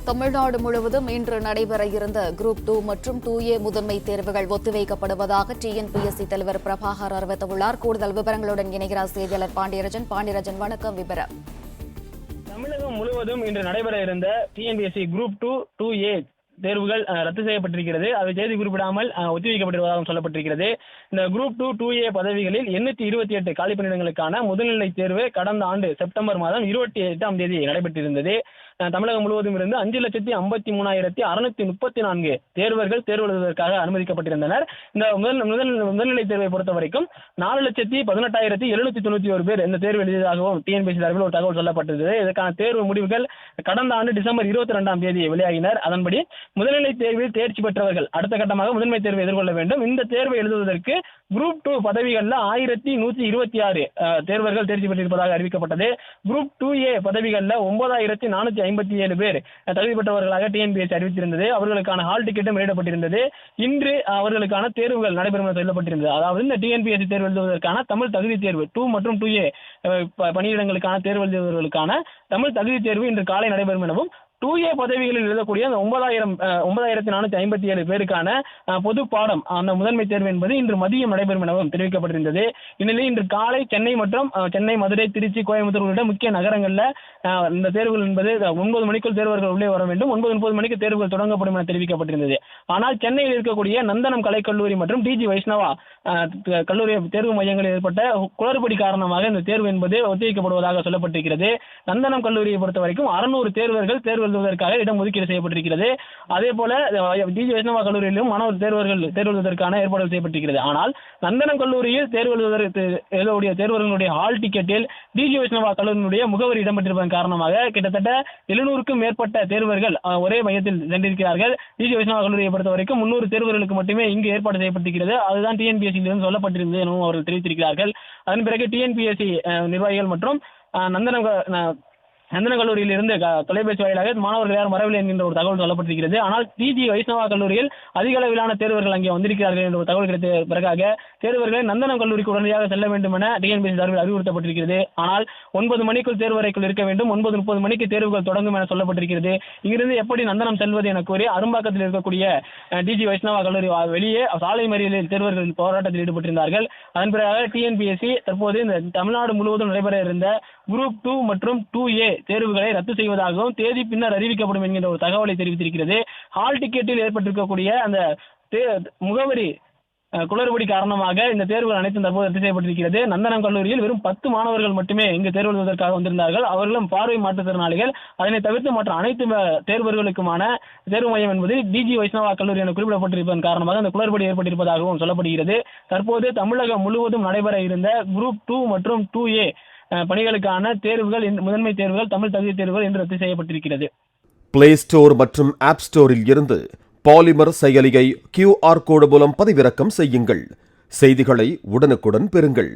தமிழ்நாடு முழுவதும் இன்று நடைபெற இருந்த குரூப் 2 மற்றும் 2A முதன்மை தேர்வுகள் ஒத்திவைக்கப்படுவதாக டிஎன்பிஎஸ்சி தலைவர் பிரபாகர் அறிவித்துள்ளார். கூடுதல் விவரங்களுடன் இணைகிறார் செய்தியாளர் பாண்டியராஜன். வணக்கம். விவரம். தமிழகம் முழுவதும் இன்று நடைபெற இருந்த டிஎன்பிஎஸ்சி குரூப் 2, 2A தேர்வுகள் ரத்து செய்யப்பட்டிருக்கிறது. அதை செய்தி குறிப்பிடாமல் ஒத்திவைக்கப்பட்டிருப்பதாக சொல்லப்பட்டிருக்கிறது. இந்த குரூப் 2, 2A பதவிகளில் 828 காலி பணியிடங்களுக்கான முதல்நிலை தேர்வு கடந்த ஆண்டு செப்டம்பர் மாதம் 28ஆம் தேதி நடைபெற்றிருந்தது. தமிழகம் முழுவதும் இருந்து 5,53,634 தேர்வர்கள் தேர்வு எழுதுவதற்காக அனுமதிக்கப்பட்டிருந்தனர். இந்த முதல்நிலை தேர்வை பொறுத்த வரைக்கும் 4,18,791 பேர் இந்த தேர்வு எழுதியதாகவும் டிஎன்பிஎஸ்சி தரப்பில் ஒரு தகவல் சொல்லப்பட்டிருந்தது. இதற்கான தேர்வு முடிவுகள் கடந்த ஆண்டு டிசம்பர் 22ஆம் தேதி வெளியாகினர். அதன்படி முதல்நிலை தேர்வில் தேர்ச்சி பெற்றவர்கள் அடுத்த கட்டமாக முதன்மை தேர்வை எதிர்கொள்ள வேண்டும். இந்த தேர்வை எழுதுவதற்கு குரூப் 2 பதவிகளில் 1126 தேர்வர்கள் தேர்ச்சி பெற்றிருப்பதாக அறிவிக்கப்பட்டது. குரூப் 2A பதவிகளில் 9,457 பேர் தகுதி பெற்றவர்களாக டிஎன்பிஎஸ்சி அறிவித்திருந்தது. அவர்களுக்கான ஹால் டிக்கெட்டும் வெளியிடப்பட்டிருந்தது. இன்று அவர்களுக்கான தேர்வுகள் நடைபெறும் என சொல்லப்பட்டிருந்தது. அதாவது இந்த டிஎன்பிஎஸ்சி தேர்வு எழுதுவதற்கான தமிழ் தகுதி தேர்வு 2 மற்றும் 2A பணியிடங்களுக்கான தேர்வு எழுதுவதற்கான தமிழ் தகுதி தேர்வு இன்று காலை நடைபெறும் எனவும் 2A பதவிகளில் எழுதக்கூடிய அந்த 9,457 பேருக்கான பொது பாடம் அந்த முதன்மை தேர்வு என்பது இன்று மதியம் நடைபெறும் எனவும் தெரிவிக்கப்பட்டிருந்தது. இந்நிலையில் இன்று காலை சென்னை மற்றும் சென்னை, மதுரை, திருச்சி, கோயம்புத்தூர் உள்ளிட்ட முக்கிய நகரங்களில் இந்த தேர்வுகள் என்பது 9 மணிக்குள் தேர்வர்கள் உள்ளே வர வேண்டும். 9:30 மணிக்கு தேர்வுகள் தொடங்கப்படும் என தெரிவிக்கப்பட்டிருந்தது. ஆனால் சென்னையில் இருக்கக்கூடிய நந்தனம் கலைக்கல்லூரி மற்றும் டிஜி வைஷ்ணவா கல்லூரி தேர்வு மையங்களில் ஏற்பட்ட குளறுபடி காரணமாக இந்த தேர்வு என்பது ஒத்திவைக்கப்படுவதாக சொல்லப்பட்டிருக்கிறது. நந்தனம் கல்லூரியை பொறுத்த வரைக்கும் 600 தேர்வர்கள் தேர்வு எழுதுவதற்காக இடம் ஒதுக்கீடு செய்யப்பட்டிருக்கிறது. அதே போல டிஜி வைஷ்ணவா கல்லூரியிலும் மாணவர் தேர்வர்கள் தேர்வு எழுதுவதற்கான ஏற்பாடுகள் செய்யப்பட்டிருக்கிறது. ஆனால் நந்தனம் கல்லூரியில் தேர்வு எழுதக்கூடிய தேர்வர்களுடைய ஹால் டிக்கெட்டில் டிஜி வைஷ்ணவா கல்லூரியினுடைய முகவரி இடம்பெற்றிருப்பதன் காரணமாக கிட்டத்தட்ட 700க்கும் மேற்பட்ட தேர்வர்கள் ஒரே மையத்தில் சென்றிருக்கிறார்கள். டிஜி வைஷ்ணவா கல்லூரியை பொறுத்த வரைக்கும் 300 தேர்வர்களுக்கு மட்டுமே இங்கு ஏற்பாடு செய்யப்பட்டிருக்கிறது. அதுதான் டிஎன்பிஎஸ்சியிலிருந்து சொல்லப்பட்டிருந்தது எனவும் அவர்கள் தெரிவித்திருக்கிறார்கள். அதன் பிறகு டிஎன்பிஎஸ்சி நிர்வாகிகள் மற்றும் நந்தன கல்லூரியில் இருந்து தொலைபேசி வாயிலாக மாணவர்கள் யாரும் வரவில்லை என்கின்ற ஒரு தகவல் சொல்லப்பட்டிருக்கிறது. ஆனால் டிஜி வைஷ்ணவா கல்லூரியில் அதிக அளவிலான தேர்வர்கள் அங்கே வந்திருக்கிறார்கள் என்ற ஒரு தகவல் கிடைத்த பிறகாக தேர்வர்களை நந்தனம் கல்லூரிக்கு உடனடியாக செல்ல வேண்டும் என டிஎன்பிஎஸ்சி சார்பில் அறிவுறுத்தப்பட்டிருக்கிறது. ஆனால் 9 மணிக்குள் தேர்வறைக்குள் இருக்க வேண்டும். 9:30 மணிக்கு தேர்வுகள் தொடங்கும் என சொல்லப்பட்டிருக்கிறது. இங்கிருந்து எப்படி நந்தனம் செல்வது என கூறி அரும்பாக்கத்தில் இருக்கக்கூடிய டிஜி வைஷ்ணவா கல்லூரி வெளியே சாலை மறியலில் தேர்வர்கள் போராட்டத்தில் ஈடுபட்டிருந்தார்கள். அதன் பிறகு டிஎன்பிஎஸ்சி தற்போது இந்த தமிழ்நாடு முழுவதும் நடைபெற இருந்த குரூப் 2 மற்றும் 2A தேர்வுகளை ரத்து செய்வதாகவும் தேதி பின்னர் அறிவிக்கப்படும் என்கின்ற ஒரு தகவலை தெரிவித்திருக்கிறது. ஹால் டிக்கெட்டில் ஏற்பட்டிருக்கக்கூடிய அந்த முகவரி குளறுபடி காரணமாக இந்த தேர்வுகள் அனைத்தும் தற்போது ரத்து செய்யப்பட்டிருக்கிறது. நந்தனம் கல்லூரியில் வெறும் 10 மாணவர்கள் மட்டுமே இங்கு தேர்வு எழுதுவதற்காக வந்திருந்தார்கள். அவர்களும் பார்வை மாற்றுத்திறனாளிகள். அதனை தவிர்த்து மற்ற அனைத்து தேர்வர்களுக்குமான தேர்வு மையம் என்பது டிஜி வைஷ்ணவா கல்லூரி என குறிப்பிடப்பட்டிருப்பதன் காரணமாக அந்த குளறுபடி ஏற்பட்டிருப்பதாகவும் சொல்லப்படுகிறது. தற்போது தமிழகம் முழுவதும் நடைபெற இருந்த குரூப் 2 மற்றும் 2A பணிகளுக்கான தேர்வுகள் முதன்மை தேர்வுகள் தமிழ் தகுதி தேர்வுகள் என்று ரத்து செய்யப்பட்டிருக்கிறது. பிளே ஸ்டோர் மற்றும் ஆப் ஸ்டோரில் இருந்து பாலிமர் செயலியை QR கோடு மூலம் பதிவிறக்கம் செய்யுங்கள். செய்திகளை உடனுக்குடன் பெறுங்கள்.